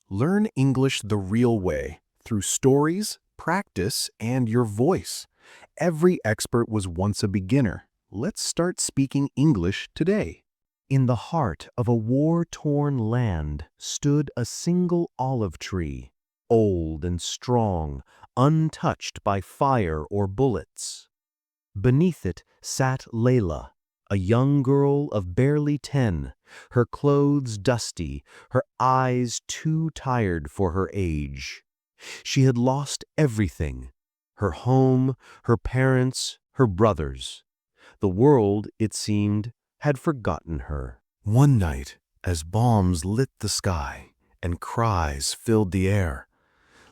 Learn English the real way through stories, practice, and your voice. Every expert was once a beginner. Let's start speaking English today. In the heart of a war-torn land stood a single olive tree, old and strong, untouched by fire or bullets. Beneath it sat Layla, a young girl of barely 10, her clothes dusty, her eyes too tired for her age. She had lost everything: her home, her parents, her brothers. The world, it seemed, had forgotten her. One night, as bombs lit the sky and cries filled the air,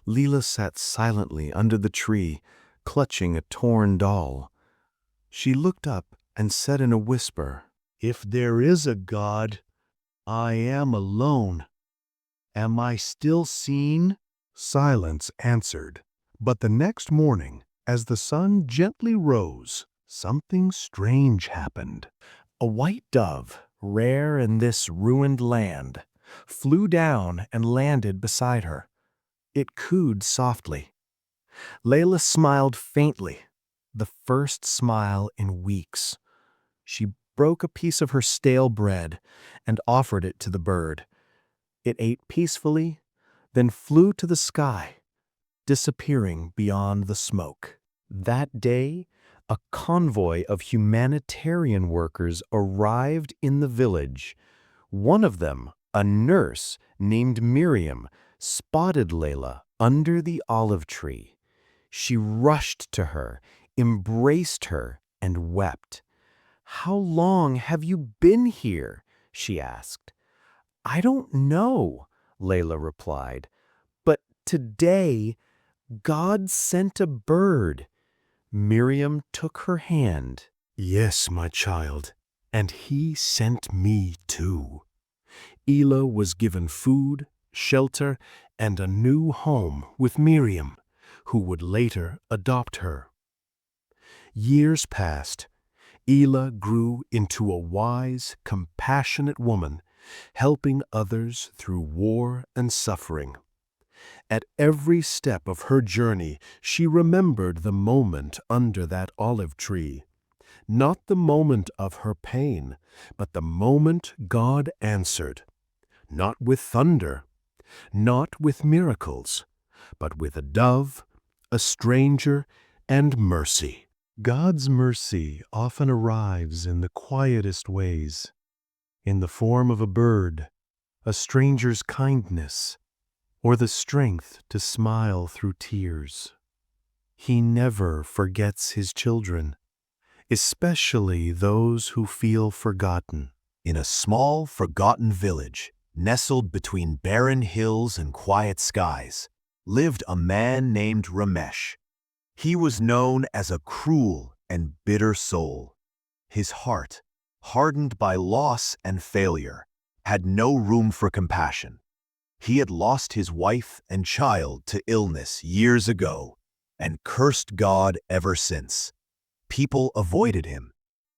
Leela sat silently under the tree, clutching a torn doll. She looked up and said in a whisper, "If there is a God, I am alone. Am I still seen?" Silence answered. But the next morning, as the sun gently rose, something strange happened. A white dove, rare in this ruined land, flew down and landed beside her. It cooed softly. Layla smiled faintly, the first smile in weeks. She broke a piece of her stale bread and offered it to the bird. It ate peacefully, then flew to the sky, disappearing beyond the smoke. That day, a convoy of humanitarian workers arrived in the village. One of them, a nurse named Miriam, spotted Layla under the olive tree. She rushed to her, embraced her, and wept. "How long have you been here?" she asked. "I don't know," Layla replied. "But today, God sent a bird." Miriam took her hand. "Yes, my child, and he sent me too." Ela was given food, shelter, and a new home with Miriam, who would later adopt her. Years passed. Ela grew into a wise, compassionate woman, helping others through war and suffering. At every step of her journey, she remembered the moment under that olive tree. Not the moment of her pain, but the moment God answered. Not with thunder, not with miracles, but with a dove, a stranger, and mercy. God's mercy often arrives in the quietest ways, in the form of a bird, a stranger's kindness, or the strength to smile through tears. He never forgets his children, especially those who feel forgotten. In a small, forgotten village, nestled between barren hills and quiet skies, lived a man named Ramesh. He was known as a cruel and bitter soul. His heart, hardened by loss and failure, had no room for compassion. He had lost his wife and child to illness years ago and cursed God ever since. People avoided him.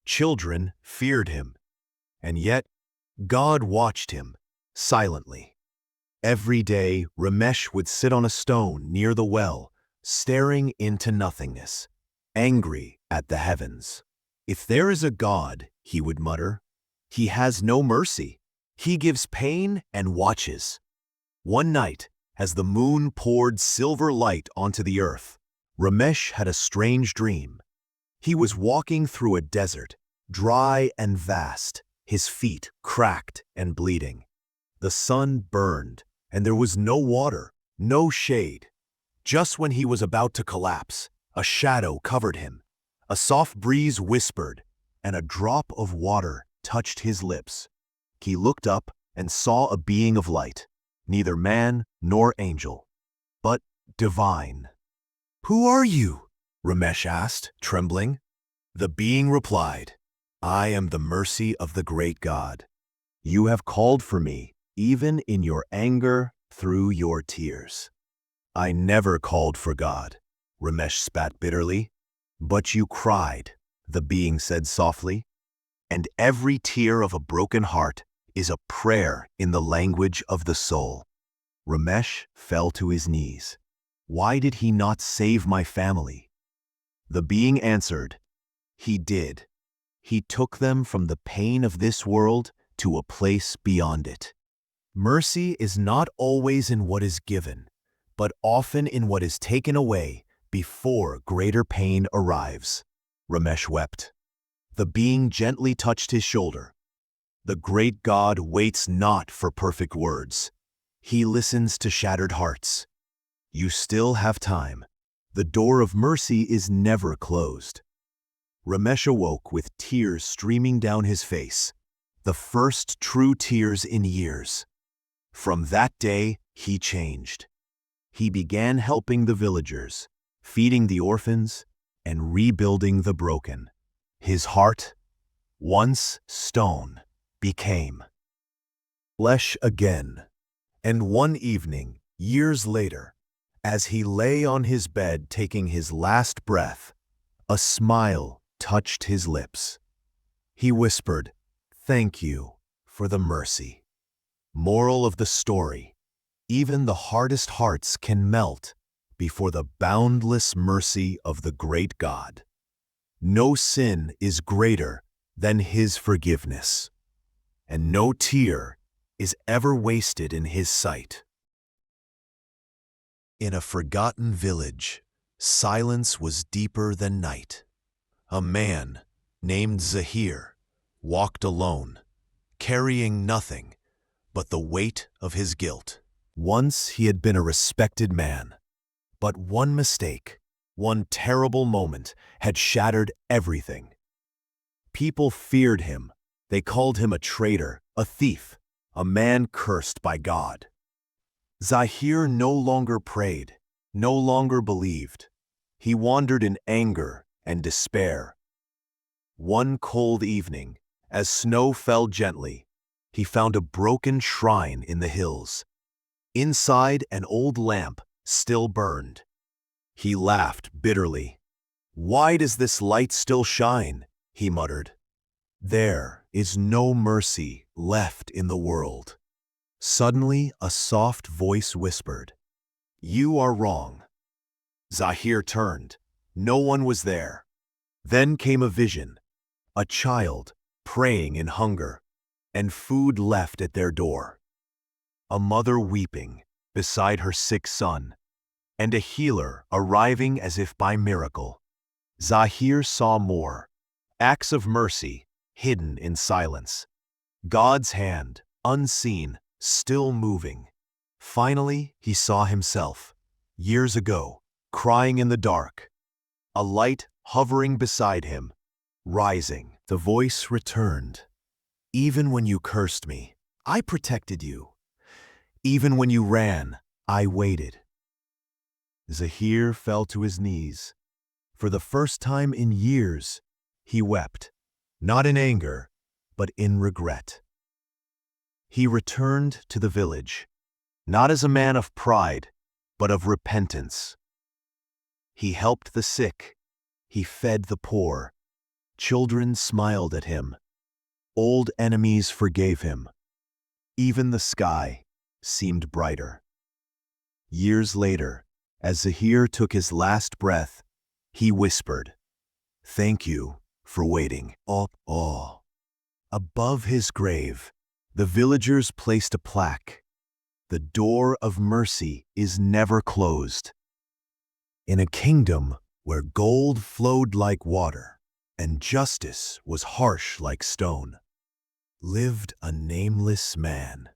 Children feared him. And yet, God watched him silently. Every day, Ramesh would sit on a stone near the well, staring into nothingness, angry at the heavens. "If there is a God," he would mutter, "he has no mercy. He gives pain and watches." One night, as the moon poured silver light onto the earth, Ramesh had a strange dream. He was walking through a desert, dry and vast, his feet cracked and bleeding. The sun burned, and there was no water, no shade. Just when he was about to collapse, a shadow covered him. A soft breeze whispered, and a drop of water touched his lips. He looked up and saw a being of light, neither man nor angel, but divine. "Who are you?" Ramesh asked, trembling. The being replied, "I am the mercy of the great God. You have called for me, even in your anger, through your tears." "I never called for God," Ramesh spat bitterly. "But you cried," the being said softly, "and every tear of a broken heart is a prayer in the language of the soul." Ramesh fell to his knees. Why did he not save my family? The being answered, he did. He took them from the pain of this world to a place beyond it. Mercy is not always in what is given, but often in what is taken away before greater pain arrives. Ramesh wept. The being gently touched his shoulder. The great God waits not for perfect words. He listens to shattered hearts. You still have time. The door of mercy is never closed. Ramesh awoke with tears streaming down his face, the first true tears in years. From that day, he changed. He began helping the villagers, feeding the orphans, and rebuilding the broken. His heart, once stone, became flesh again. And one evening, years later, as he lay on his bed taking his last breath, a smile touched his lips. He whispered, "Thank you for the mercy." Moral of the story: even the hardest hearts can melt before the boundless mercy of the great God. No sin is greater than His forgiveness, and no tear is ever wasted in His sight. In a forgotten village, silence was deeper than night. A man named Zahir walked alone, carrying nothing but the weight of his guilt. Once he had been a respected man, but one mistake, one terrible moment had shattered everything. People feared him. They called him a traitor, a thief, a man cursed by God. Zahir no longer prayed, no longer believed. He wandered in anger and despair. One cold evening, as snow fell gently, he found a broken shrine in the hills. Inside, an old lamp still burned. He laughed bitterly. "Why does this light still shine?" he muttered. "There is no mercy left in the world." Suddenly, a soft voice whispered, "You are wrong." Zahir turned. No one was there. Then came a vision, a child praying in hunger, and food left at their door. A mother weeping beside her sick son, and a healer arriving as if by miracle. Zahir saw more, acts of mercy hidden in silence. God's hand, unseen, still moving. Finally, he saw himself, years ago, crying in the dark. A light hovering beside him, rising. The voice returned. "Even when you cursed me, I protected you. Even when you ran, I waited." Zahir fell to his knees. For the first time in years, he wept, not in anger, but in regret. He returned to the village, not as a man of pride, but of repentance. He helped the sick. He fed the poor. Children smiled at him. Old enemies forgave him. Even the sky seemed brighter. Years later, as Zahir took his last breath, he whispered, "Thank you for waiting." Above his grave, the villagers placed a plaque. The door of mercy is never closed. In a kingdom where gold flowed like water and justice was harsh like stone, lived a nameless man.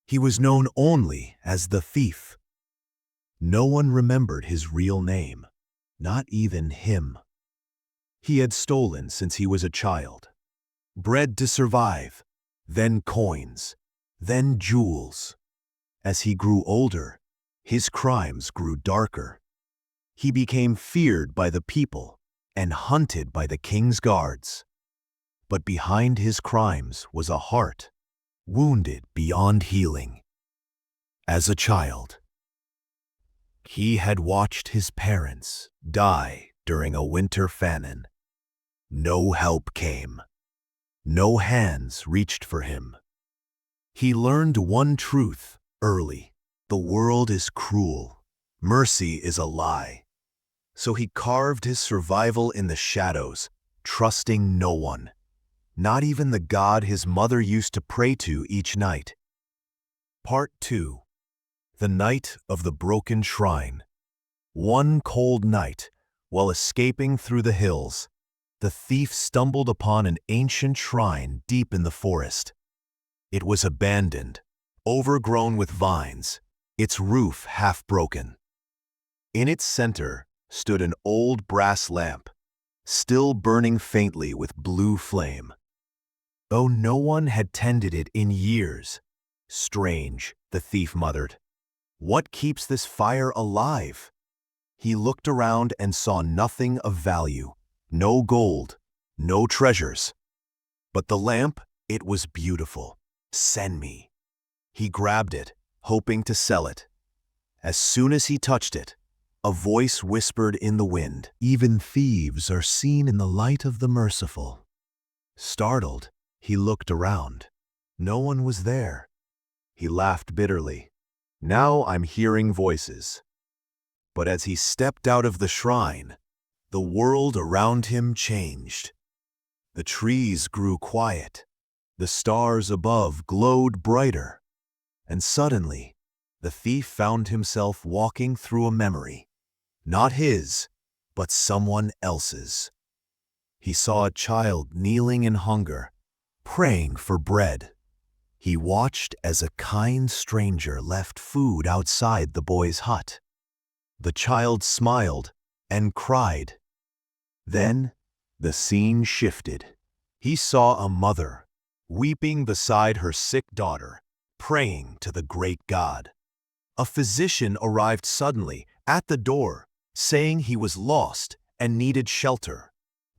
He was known only as the thief. No one remembered his real name, not even him. He had stolen since he was a child. Bread to survive, then coins, then jewels. As he grew older, his crimes grew darker. He became feared by the people and hunted by the king's guards. But behind his crimes was a heart, wounded beyond healing. As a child, he had watched his parents die during a winter famine. No help came. No hands reached for him. He learned one truth early. The world is cruel. Mercy is a lie. So he carved his survival in the shadows, trusting no one, not even the God his mother used to pray to each night. Part 2. The Night of the Broken Shrine. One cold night, while escaping through the hills, the thief stumbled upon an ancient shrine deep in the forest. It was abandoned, overgrown with vines, its roof half broken. In its center stood an old brass lamp, still burning faintly with blue flame. Though no one had tended it in years. Strange, the thief muttered. What keeps this fire alive? He looked around and saw nothing of value. No gold, no treasures. But the lamp, it was beautiful. Send me. He grabbed it, hoping to sell it. As soon as he touched it, a voice whispered in the wind, "Even thieves are seen in the light of the merciful." Startled, he looked around. No one was there. He laughed bitterly. Now I'm hearing voices. But as he stepped out of the shrine, the world around him changed. The trees grew quiet. The stars above glowed brighter. And suddenly, the thief found himself walking through a memory. Not his, but someone else's. He saw a child kneeling in hunger, praying for bread. He watched as a kind stranger left food outside the boy's hut. The child smiled and cried. Then the scene shifted. He saw a mother, weeping beside her sick daughter, praying to the great God. A physician arrived suddenly at the door, saying he was lost and needed shelter,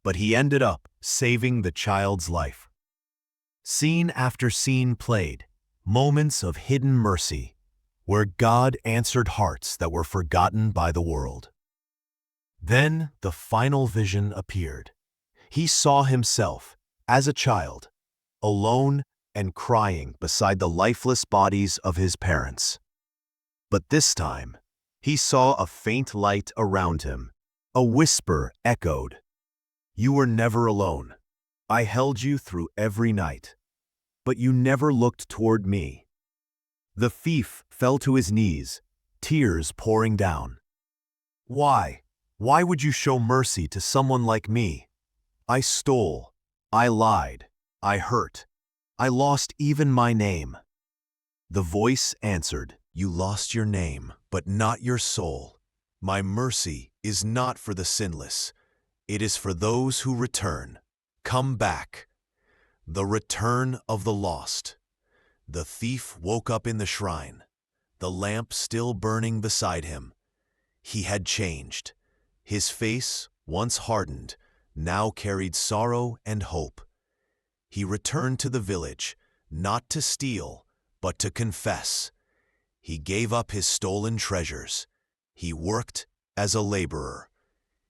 but he ended up saving the child's life. Scene after scene played, moments of hidden mercy, where God answered hearts that were forgotten by the world. Then the final vision appeared. He saw himself, as a child, alone and crying beside the lifeless bodies of his parents. But this time, he saw a faint light around him. A whisper echoed, "You were never alone. I held you through every night. But you never looked toward me." The thief fell to his knees, tears pouring down. Why? Why would you show mercy to someone like me? I stole. I lied. I hurt. I lost even my name. The voice answered, "You lost your name, but not your soul. My mercy is not for the sinless. It is for those who return. Come back." The return of the lost. The thief woke up in the shrine, the lamp still burning beside him. He had changed. His face, once hardened, now carried sorrow and hope. He returned to the village, not to steal, but to confess. He gave up his stolen treasures. He worked as a laborer.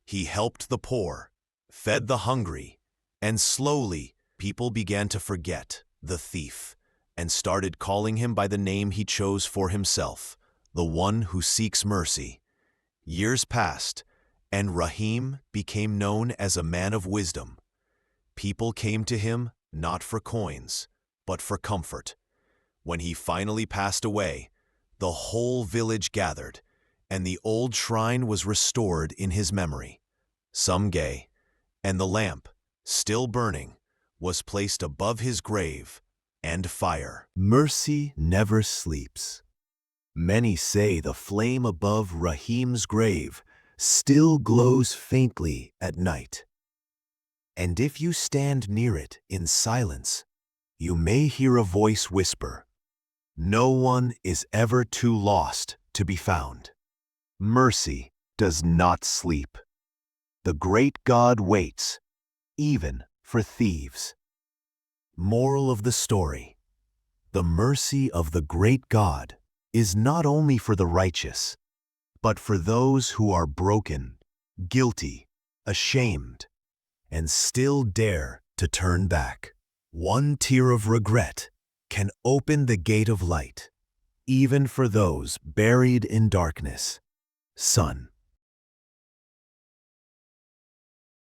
He helped the poor, fed the hungry, and slowly people began to forget the thief and started calling him by the name he chose for himself, the one who seeks mercy. Years passed, and Rahim became known as a man of wisdom. People came to him not for coins, but for comfort. When he finally passed away, the whole village gathered, and the old shrine was restored in his memory. Some gay, and the lamp, still burning, was placed above his grave, and fire. Mercy never sleeps. Many say the flame above Rahim's grave still glows faintly at night. And if you stand near it in silence, you may hear a voice whisper, "No one is ever too lost to be found." Mercy does not sleep. The great God waits, even for thieves. Moral of the story: the mercy of the great God is not only for the righteous, but for those who are broken, guilty, ashamed, and still dare to turn back. One tear of regret can open the gate of light. even for those buried in darkness. Son.